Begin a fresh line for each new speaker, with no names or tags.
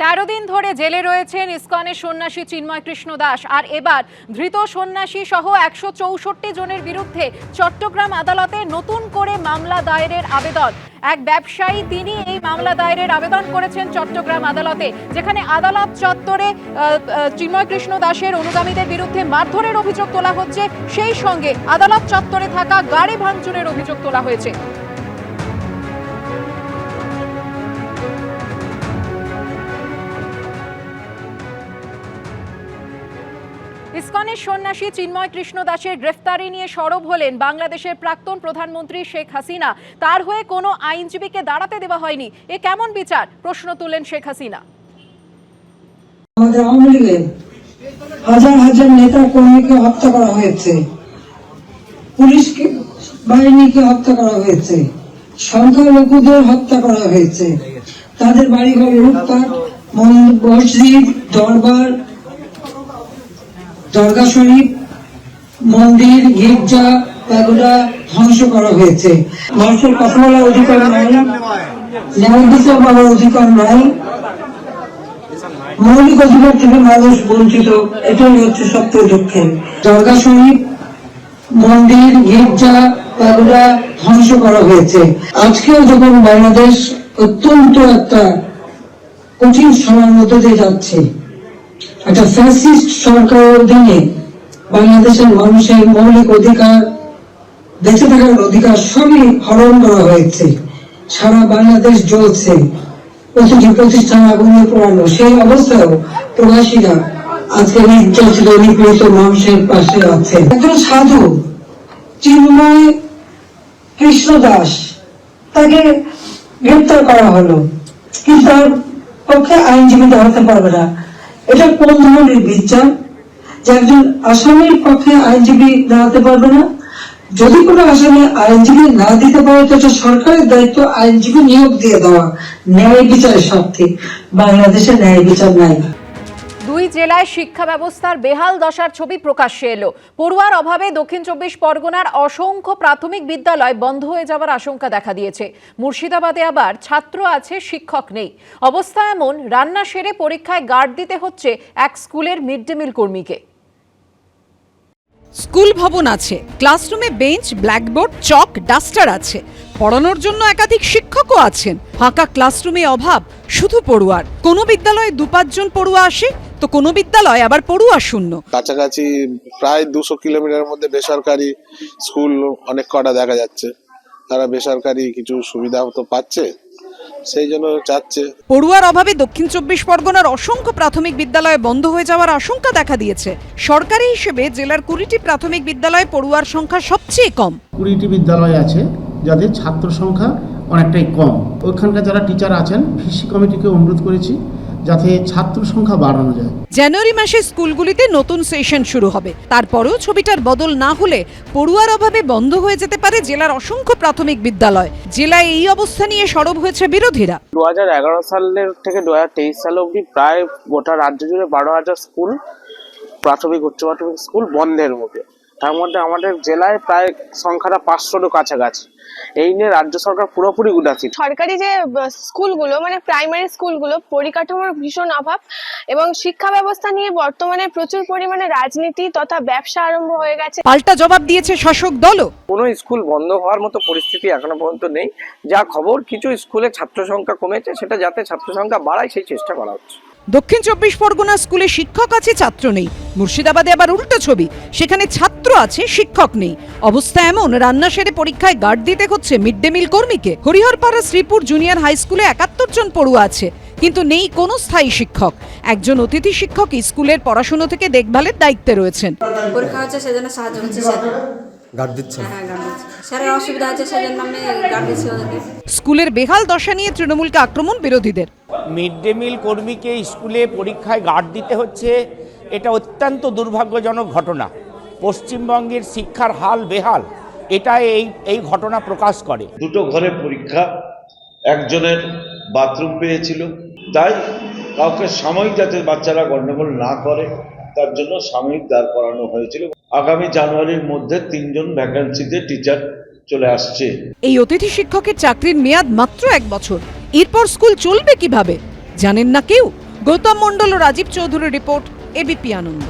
13 দিন ধরে জেলে রয়েছেন ইসকনের সন্ন্যাসী চিন্ময় কৃষ্ণ দাস। আর এবার ধৃত সন্ন্যাসী সহ 164 জনের বিরুদ্ধে চট্টগ্রাম আদালতে নতুন করে মামলা দায়েরের আবেদন। এক ব্যবসায়ী তিনি এই মামলা দায়েরের আবেদন করেছেন চট্টগ্রাম আদালতে, যেখানে আদালত চত্বরে চিন্ময় কৃষ্ণ দাসের অনুগামীদের বিরুদ্ধে মারধরের অভিযোগ তোলা হচ্ছে, সেই সঙ্গে আদালত চত্বরে থাকা গাড়ি ভাঙচুরের অভিযোগ তোলা হয়েছে। ইসকনের সন্ন্যাসী চিন্ময় কৃষ্ণ দাসের গ্রেফতারি নিয়ে সরব হলেন বাংলাদেশের প্রাক্তন প্রধানমন্ত্রী শেখ হাসিনা। তার হয়ে কোনো আইনজীবীকে দাঁড়াতে দেওয়া হয়নি, এ কেমন বিচার, প্রশ্ন তুললেন শেখ হাসিনা।
আমাদের আওয়ামী লীগের হাজার হাজার নেতা কর্মীকে হত্যা করা হয়েছে, পুলিশকে বাহিনীকে হত্যা করা হয়েছে, সংখ্যালঘুদের হত্যা করা হয়েছে, তাদের বাড়িঘর লুটপাট, মসজিদ, দরবার, দরগা শরীফ, মন্দির, গির্জা, প্যাগোডা ধ্বংস করা হয়েছে। মানুষের কথা বলার অধিকার নাই, ন্যায় বিচার পাওয়ার অধিকার নাই, মৌলিক অধিকার থেকে মানুষ বঞ্চিত, এটাই হচ্ছে সবচেয়ে দুঃখের। দরগা শরীফ, মন্দির, গির্জা, প্যাগোডা ধ্বংস করা হয়েছে। আজকেও যখন বাংলাদেশ অত্যন্ত একটা কঠিন সময়ের মধ্যে দিয়ে যাচ্ছে, একটা ফ্যাসিস্ট সরকারের অধীনে বাংলাদেশের মানুষের মৌলিক অধিকার, বেঁচে থাকার অধিকার সবই হরণ করা হয়েছে। সারা বাংলাদেশ জ্বলছে, প্রতিটি প্রতিষ্ঠান আগুনে পোড়ানো। সেই অবস্থায়ও প্রবাসীরা আজকে নির্যাতিত নিপীড়িত মানুষের পাশে আছে। একজন সাধু চিন্ময় কৃষ্ণ দাস, তাকে গ্রেপ্তার করা হলো, কিন্তু তার পক্ষে আইনজীবী দাঁড়াতে পারবে না। এটা কোন ধরনের বিচার যে একজন আসামির পক্ষে আইনজীবী দাঁড়াতে পারবে না? যদি কোনো আসামি আইনজীবী না দিতে পারে তো এটা সরকারের দায়িত্ব আইনজীবী নিয়োগ দিয়ে দেওয়া, ন্যায় বিচারের স্বার্থে। বাংলাদেশে ন্যায় বিচার নাই।
দুই জেলায় শিক্ষা ব্যবস্থার বেহাল দশার ছবি প্রকাশ্যে এলো। পড়ুয়ার অভাবে দক্ষিণ 24 পরগনার অসংখ্য প্রাথমিক বিদ্যালয় বন্ধ হয়ে যাওয়ার আশঙ্কা দেখা দিয়েছে। মুর্শিদাবাদে আবার ছাত্র আছে, শিক্ষক নেই। অবস্থা এমন, রান্না সেরে পরীক্ষায় গার্ড দিতে হচ্ছে এক স্কুলের মিড ডে মিল কর্মীকে।
স্কুল ভবন আছে, ক্লাসরুমে বেঞ্চ, ব্ল্যাকবোর্ড, চক, ডাস্টার আছে, পড়ানোর জন্য একাধিক শিক্ষকও আছেন। ফাঁকা ক্লাসরুমে অভাব শুধু পড়ুয়ার। কোনো বিদ্যালয়ে 2-5 জন পড়ুয়া আসে, তো কোনো বিদ্যালয় আবার পড়ুয়া শূন্য।
কাছাকাছি প্রায় 200 কিলোমিটারের মধ্যে বেসরকারি স্কুল অনেক কটা দেখা যাচ্ছে। তারা বেসরকারি কিছু সুবিধা তো পাচ্ছে, সেই জন্য চাচ্ছে।
পড়ুয়ার অভাবে দক্ষিণ 24 পরগনার অসংখ্য প্রাথমিক বিদ্যালয় বন্ধ হয়ে যাওয়ার আশঙ্কা দেখা দিয়েছে। সরকারি হিসেবে জেলার 20টি প্রাথমিক বিদ্যালয়ে পড়ুয়ার সংখ্যা সবচেয়ে কম।
20টি বিদ্যালয় আছে যাদের ছাত্র সংখ্যা অনেকটাই কম। ওখানকার যারা টিচার আছেন, ভিসি কমিটিকে অনুরোধ করেছি যাতে ছাত্র সংখ্যা বাড়ানো যায়।
জানুয়ারি মাসে স্কুলগুলিতে নতুন সেশন শুরু হবে। তারপরেও ছবিটার বদল না হলে পড়ুয়ার অভাবে বন্ধ হয়ে যেতে পারে জেলার অসংখ্য প্রাথমিক বিদ্যালয়। জেলায় এই অবস্থা নিয়ে সরব হয়েছে বিরোধীরা।
2011 সালের থেকে 2023 সাল অবধি প্রায় গোটা রাজ্য জুড়ে 12,000 স্কুল, প্রাথমিক উচ্চ প্রাথমিক স্কুল বন্ধের মুখে। তার মধ্যে আমাদের জেলায় প্রায় সংখ্যাটা 500-এর কাছাকাছি। এই নিয়ে রাজ্য সরকার পুরোপুরি উদাসীন।
সরকারি যে স্কুলগুলো, মানে প্রাইমারি স্কুলগুলো, পরিকাঠামোর ভীষণ অভাব এবং শিক্ষা ব্যবস্থা নিয়ে বর্তমানে প্রচুর পরিমাণে রাজনীতি তথা ব্যবসা আরম্ভ হয়ে গেছে।
পাল্টা জবাব দিয়েছে শাসক দলও।
কোনো স্কুল বন্ধ হওয়ার মতো পরিস্থিতি এখনো পর্যন্ত নেই। যা খবর, কিছু স্কুলে ছাত্র সংখ্যা কমেছে, সেটা যাতে ছাত্র সংখ্যা বাড়ায় সেই চেষ্টা করা হচ্ছে।
দক্ষিণ 24 পরগনা স্কুলে শিক্ষক আছে, ছাত্র নেই। মুর্শিদাবাদে আবার উল্টো ছবি, সেখানে ছাত্র আছে, শিক্ষক নেই। অবস্থা এমন, রান্না সেরে পরীক্ষায় গার্ড দিতে হচ্ছে মিড ডে মিল কর্মীকে। হরিহরপাড়া শ্রীপুর জুনিয়র হাই স্কুলে 71 জন পড়ুয়া আছে, কিন্তু নেই কোনো স্থায়ী শিক্ষক। একজন অতিথি শিক্ষক স্কুলের পড়াশোনা থেকে দেখভালের দায়িত্বে রয়েছেন।
পরীক্ষা হচ্ছে সেজন্য সাহায্য করছি স্যার। গার্ড দিচ্ছেন? হ্যাঁ, গার্ড দিচ্ছি। স্যারের অসুবিধা আছে সেজন্য আমি গার্ড দিচ্ছি ওদেরকে।
স্কুলের বেহাল দশা নিয়ে তৃণমূলকে আক্রমণ বিরোধীদের।
মিড ডে মিল কর্মীকে স্কুলে পরীক্ষায় গার্ড দিতে হচ্ছে, এটা অত্যন্ত দুর্ভাগ্যজনক ঘটনা। পশ্চিমবঙ্গের শিক্ষার হাল বেহাল, এটা এই ঘটনা প্রকাশ করে।
দুটো ঘরে পরীক্ষা, একজনের বাথরুম পেয়েছিল, তাই কাউকে সাময়িক যাতে বাচ্চারা গন্ডগোল না করে তার জন্য সাময়িক দাঁড় করানো হয়েছিল। আগামী জানুয়ারির মধ্যে 3 জন ভ্যাকেন্সিতে টিচার চলে আসছে।
এই অতিথি শিক্ষকের চাকরির মেয়াদ মাত্র 1 বছর। এরপর স্কুল চলবে কিভাবে জানেন না কেউ। গৌতম মণ্ডল ও রাজীব চৌধুরীর রিপোর্ট, এবিপি আনন্দ।